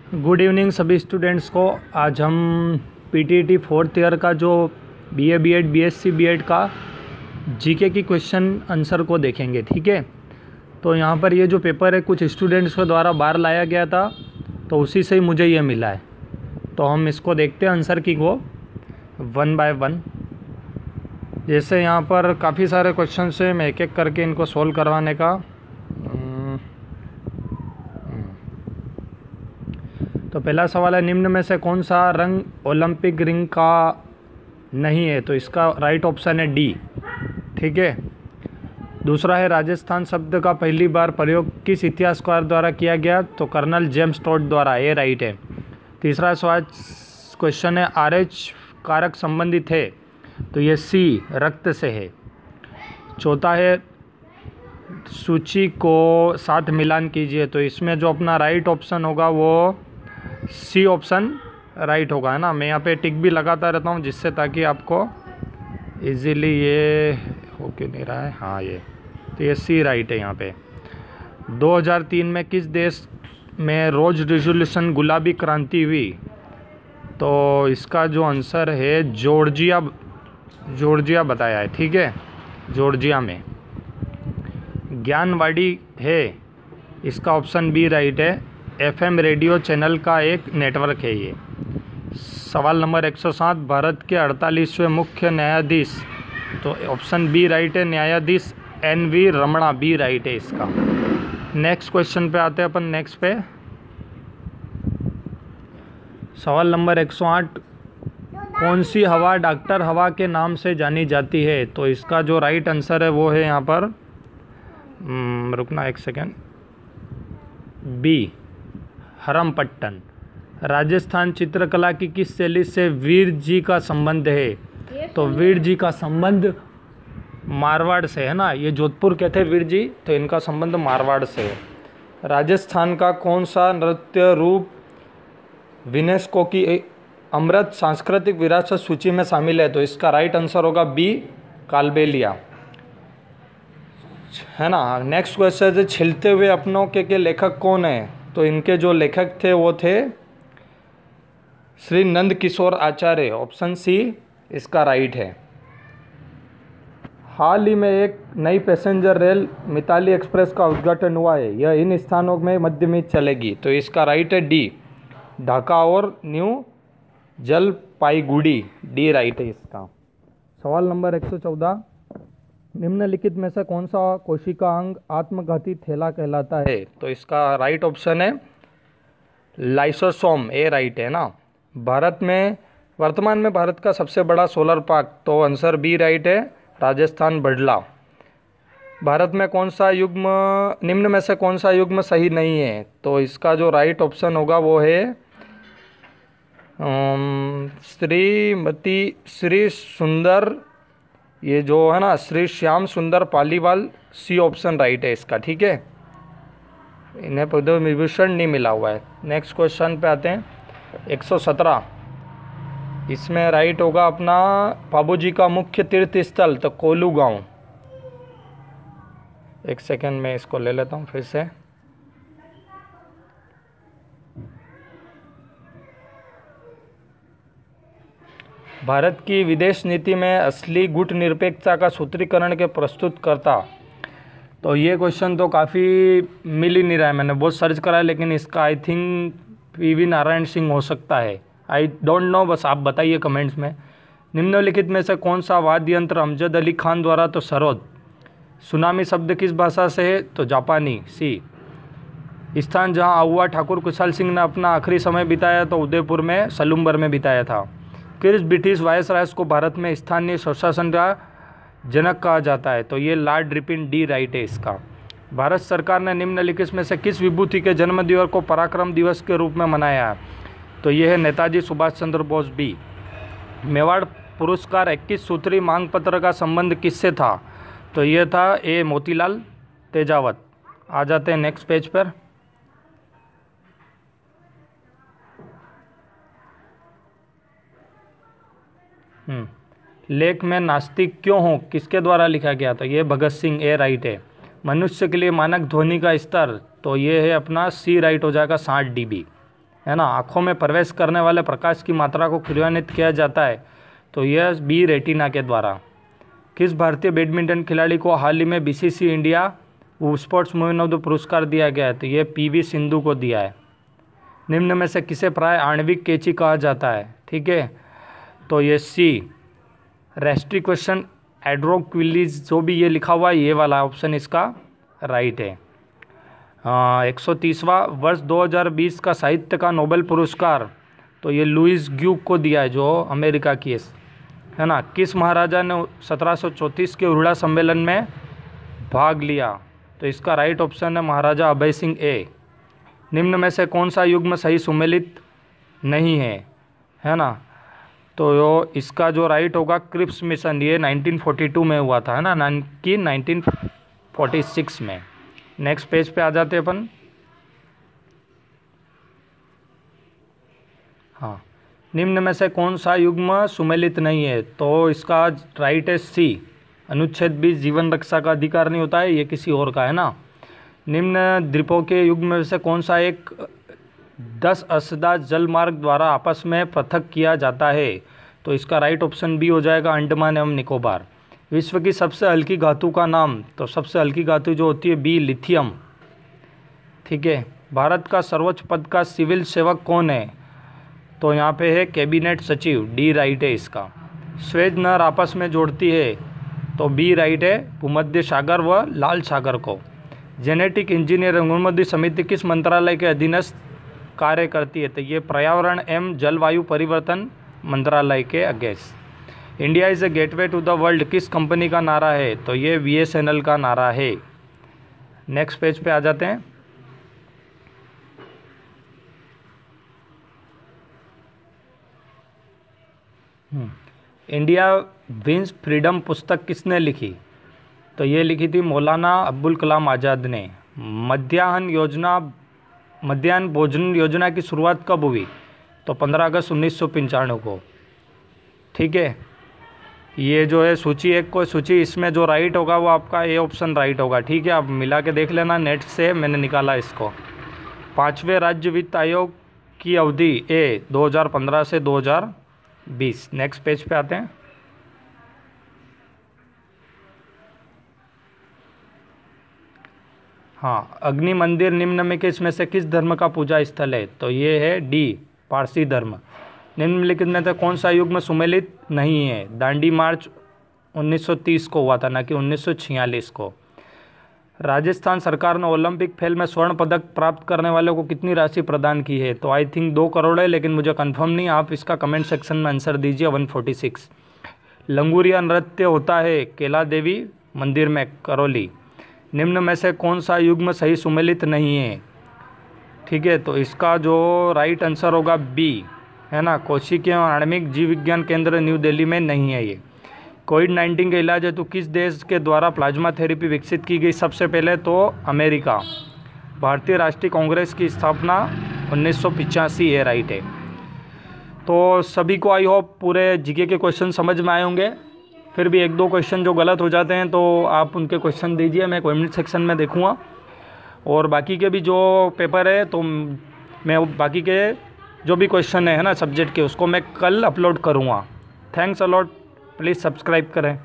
Good evening सभी students को। आज हम पीटीटी फोर्थ ईयर का जो बीए बीएड बीएससी बीएड का जीके की क्वेश्चन आंसर को देखेंगे। ठीक है, तो यहाँ पर ये जो पेपर है कुछ स्टूडेंट्स के द्वारा बाहर लाया गया था, तो उसी से ही मुझे ये मिला है। तो हम इसको देखते हैं आंसर की को वन बाय वन। जैसे यहाँ पर काफ़ी सारे क्वेश्चन है, मैं एक एक करके इनको सोल्व करवाने का। तो पहला सवाल है, निम्न में से कौन सा रंग ओलंपिक रिंग का नहीं है? तो इसका राइट ऑप्शन है डी। ठीक है। दूसरा है, राजस्थान शब्द का पहली बार प्रयोग किस इतिहासकार द्वारा किया गया? तो कर्नल जेम्स टोड द्वारा, ये राइट है। तीसरा सवाल क्वेश्चन है, आरएच कारक संबंधित है? तो ये सी रक्त से है। चौथा है, सूची को साथ मिलान कीजिए। तो इसमें जो अपना राइट ऑप्शन होगा वो सी ऑप्शन राइट होगा, है ना। मैं यहाँ पे टिक भी लगाता रहता हूँ जिससे ताकि आपको इजीली ये हो क्यों नहीं रहा है। हाँ, ये तो ये सी राइट है यहाँ पे। 2003 में किस देश में रोज रिजोल्यूशन गुलाबी क्रांति हुई? तो इसका जो आंसर है जॉर्जिया बताया है। ठीक है, जॉर्जिया में। ज्ञानवाणी है, इसका ऑप्शन बी राइट है। एफएम रेडियो चैनल का एक नेटवर्क है ये। सवाल नंबर 107, भारत के 48वें मुख्य न्यायाधीश? तो ऑप्शन बी राइट है, न्यायाधीश एन.वी. रमणा, बी राइट है इसका। नेक्स्ट क्वेश्चन पे आते हैं अपन। नेक्स्ट पे सवाल नंबर 108, कौन सी हवा डॉक्टर हवा के नाम से जानी जाती है? तो इसका जो राइट आंसर है वो है यहाँ पर रुकना एक सेकेंड, बी हरमपट्टन। राजस्थान चित्रकला की किस शैली से वीर जी का संबंध है? तो वीर जी का संबंध मारवाड़ से है ना। ये जोधपुर के थे वीर जी, तो इनका संबंध मारवाड़ से है। राजस्थान का कौन सा नृत्य रूप यूनेस्को की अमृत सांस्कृतिक विरासत सूची में शामिल है? तो इसका राइट आंसर होगा बी कालबेलिया, है ना। नेक्स्ट क्वेश्चन है, छिलते हुए अपनों के लेखक कौन है? तो इनके जो लेखक थे वो थे श्री नंद किशोर आचार्य, ऑप्शन सी इसका राइट है। हाल ही में एक नई पैसेंजर रेल मिताली एक्सप्रेस का उद्घाटन हुआ है, यह इन स्थानों में मध्य में चलेगी? तो इसका राइट है डी, ढाका और न्यू जलपाईगुड़ी, डी राइट है इसका। सवाल नंबर 114, निम्नलिखित में से कौन सा कोशिका अंग आत्मघाती थैला कहलाता है? तो इसका राइट ऑप्शन है लाइसोसोम, ए राइट है ना। भारत में वर्तमान में भारत का सबसे बड़ा सोलर पार्क? तो आंसर बी राइट है, राजस्थान बडला। भारत में कौन सा युग्म निम्न में से कौन सा युग्म सही नहीं है? तो इसका जो राइट ऑप्शन होगा वो है श्रीमती श्री सुंदर, ये जो है ना श्री श्याम सुंदर पालीवाल, सी ऑप्शन राइट है इसका। ठीक है, इन्हें पद्म विभूषण नहीं मिला हुआ है। नेक्स्ट क्वेश्चन पे आते हैं 117, इसमें राइट होगा अपना बाबूजी का मुख्य तीर्थ स्थल? तो कोलू गांव। एक सेकेंड में इसको ले लेता हूँ फिर से। भारत की विदेश नीति में असली गुट निरपेक्षता का सूत्रीकरण के प्रस्तुत करता? तो ये क्वेश्चन तो काफ़ी मिल ही नहीं रहा है, मैंने बहुत सर्च करा है, लेकिन इसका I think PV Narayan Singh हो सकता है। आई डोंट नो, बस आप बताइए कमेंट्स में। निम्नलिखित में से कौन सा वाद्य यंत्र अमजद अली खान द्वारा? तो सरोद। सुनामी शब्द किस भाषा से है? तो जापानी, सी। स्थान जहाँ आहुआ ठाकुर कुशाल सिंह ने अपना आखिरी समय बिताया? तो उदयपुर में सलूम्बर में बिताया था। किस ब्रिटिश वायसराय को भारत में स्थानीय स्वशासन का जनक कहा जाता है? तो ये लॉर्ड रिपन, डी राइट है इसका। भारत सरकार ने निम्नलिखित में से किस विभूति के जन्मदिवस को पराक्रम दिवस के रूप में मनाया है? तो ये है नेताजी सुभाष चंद्र बोस, बी। मेवाड़ पुरस्कार 21 सूत्री मांग पत्र का संबंध किससे था? तो ये था ए मोतीलाल तेजावत। आ जाते हैं नेक्स्ट पेज पर। लेख में नास्तिक क्यों हो किसके द्वारा लिखा गया? तो ये भगत सिंह, ए राइट है। मनुष्य के लिए मानक ध्वनि का स्तर? तो ये है अपना सी राइट हो जाएगा, 60 dB, है ना, आँखों में प्रवेश करने वाले प्रकाश की मात्रा को क्रियान्वित किया जाता है, तो यह बी रेटिना के द्वारा। किस भारतीय बैडमिंटन खिलाड़ी को हाल ही में BCC India sports women of the पुरस्कार दिया गया है, तो ये पीवी सिंधु को दिया है। निम्न में से किसे प्राय आणविक कैंची कहा जाता है, ठीक है, तो ये सी रेस्ट्रिक्शन एड्रोक्विलीज, जो भी ये लिखा हुआ है ये वाला ऑप्शन इसका राइट है। 130वां वर्ष 2020 का साहित्य का नोबेल पुरस्कार, तो ये लुइस ग्यूक को दिया है, जो अमेरिका की है ना। किस महाराजा ने 1734 के उर्ड़ा सम्मेलन में भाग लिया, तो इसका राइट ऑप्शन है महाराजा अभय सिंह ए। निम्न में से कौन सा युग्म सही सुमेलित नहीं है ना, तो इसका जो राइट होगा क्रिप्स मिशन, ये 1942 में हुआ था, है ना, 1946 में। नेक्स्ट पेज पे आ जाते हैं अपन। हाँ, निम्न में से कौन सा युग्म सुमेलित नहीं है, तो इसका राइट है सी अनुच्छेद 20 जीवन रक्षा का अधिकार नहीं होता है, ये किसी और का है ना। निम्न द्वीपों के युग्म में से कौन सा एक 10 असदा जल मार्ग द्वारा आपस में पृथक किया जाता है, तो इसका राइट ऑप्शन बी हो जाएगा अंडमान एवं निकोबार। विश्व की सबसे हल्की धातु का नाम, तो सबसे हल्की धातु जो होती है बी लिथियम, ठीक है। भारत का सर्वोच्च पद का सिविल सेवक कौन है, तो यहाँ पे है कैबिनेट सचिव, डी राइट है इसका। स्वेज नहर आपस में जोड़ती है, तो बी राइट है भूमध्य सागर व लाल सागर को। जेनेटिक इंजीनियरिंग अनुमोदित समिति किस मंत्रालय के अधीनस्थ कार्य करती है, तो ये पर्यावरण एवं जलवायु परिवर्तन मंत्रालय के against. India is a gateway to the world किस कंपनी का नारा है, तो ये BSNL का नारा है। नेक्स्ट पेज पे आ जाते हैं। इंडिया विंस फ्रीडम पुस्तक किसने लिखी, तो ये लिखी थी मौलाना अब्दुल कलाम आज़ाद ने। मध्याह्न भोजन योजना की शुरुआत कब हुई, तो 15 अगस्त 1995 को, ठीक है। ये जो है सूची एक को सूची, इसमें जो राइट होगा वो आपका ए ऑप्शन राइट होगा, ठीक है। आप मिला के देख लेना, नेट से मैंने निकाला इसको। 5वें राज्य वित्त आयोग की अवधि ए 2015 से 2020। नेक्स्ट पेज पे आते हैं। हाँ, अग्नि मंदिर निम्न में किसमें से किस धर्म का पूजा स्थल है, तो ये है डी पारसी धर्म। निम्नलिखित में से कौन सा युग्म सुमेलित नहीं है, दांडी मार्च 1930 को हुआ था, ना कि 1946 को। राजस्थान सरकार ने ओलंपिक खेल में स्वर्ण पदक प्राप्त करने वालों को कितनी राशि प्रदान की है, तो आई थिंक 2 करोड़ है, लेकिन मुझे कंफर्म नहीं, आप इसका कमेंट सेक्शन में आंसर दीजिए। 146। लंगूरिया नृत्य होता है केला देवी मंदिर में, करौली। निम्न में से कौन सा युग्म सही सुमेलित नहीं है, ठीक है, तो इसका जो राइट आंसर होगा बी, है ना, कोशिकीय आणविक जीव विज्ञान केंद्र न्यू दिल्ली में नहीं है ये। कोविड-19 का इलाज है तो किस देश के द्वारा प्लाज्मा थेरेपी विकसित की गई, सबसे पहले तो अमेरिका। भारतीय राष्ट्रीय कांग्रेस की स्थापना 1985 है, राइट है। तो सभी को आई होप पूरे जीके के क्वेश्चन समझ में आए होंगे। फिर भी 1-2 क्वेश्चन जो गलत हो जाते हैं तो आप उनके क्वेश्चन दीजिए, मैं कमेंट सेक्शन में देखूँगा। और बाकी के भी जो पेपर है तो मैं बाकी के जो भी क्वेश्चन है ना सब्जेक्ट के, उसको मैं कल अपलोड करूँगा। Thanks a lot, please subscribe करें।